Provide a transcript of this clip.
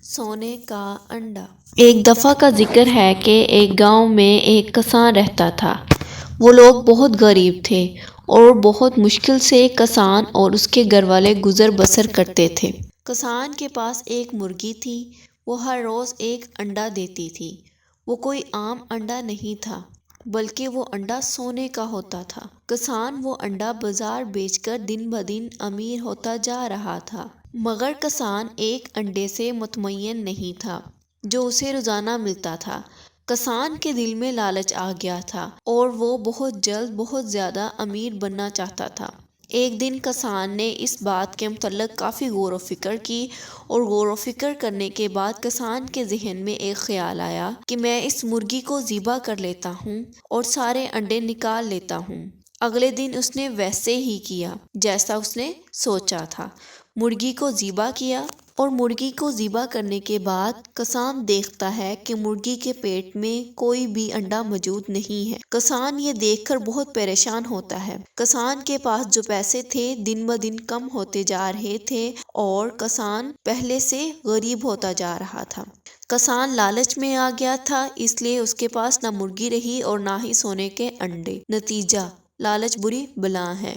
سونے کا انڈا۔ ایک دفعہ کا ذکر ہے کہ ایک گاؤں میں ایک کسان رہتا تھا۔ وہ لوگ بہت غریب تھے اور بہت مشکل سے کسان اور اس کے گھر والے گزر بسر کرتے تھے۔ کسان کے پاس ایک مرغی تھی۔ وہ ہر روز ایک انڈا دیتی تھی۔ وہ کوئی عام انڈا نہیں تھا بلکہ وہ انڈا سونے کا ہوتا تھا۔ کسان وہ انڈا بازار بیچ کر دن بدن امیر ہوتا جا رہا تھا، مگر کسان ایک انڈے سے مطمئن نہیں تھا جو اسے روزانہ ملتا تھا۔ کسان کے دل میں لالچ آ گیا تھا اور وہ بہت جلد بہت زیادہ امیر بننا چاہتا تھا۔ ایک دن کسان نے اس بات کے متعلق کافی غور و فکر کی اور غور و فکر کرنے کے بعد کسان کے ذہن میں ایک خیال آیا کہ میں اس مرغی کو ذبح کر لیتا ہوں اور سارے انڈے نکال لیتا ہوں۔ اگلے دن اس نے ویسے ہی کیا جیسا اس نے سوچا تھا۔ مرغی کو ذبح کیا اور مرغی کو ذبح کرنے کے بعد کسان دیکھتا ہے کہ مرغی کے پیٹ میں کوئی بھی انڈا موجود نہیں ہے۔ کسان یہ دیکھ کر بہت پریشان ہوتا ہے۔ کسان کے پاس جو پیسے تھے دن بدن کم ہوتے جا رہے تھے اور کسان پہلے سے غریب ہوتا جا رہا تھا۔ کسان لالچ میں آ گیا تھا، اس لیے اس کے پاس نہ مرغی رہی اور نہ ہی سونے کے انڈے۔ نتیجہ: لالچ بری بلا ہے۔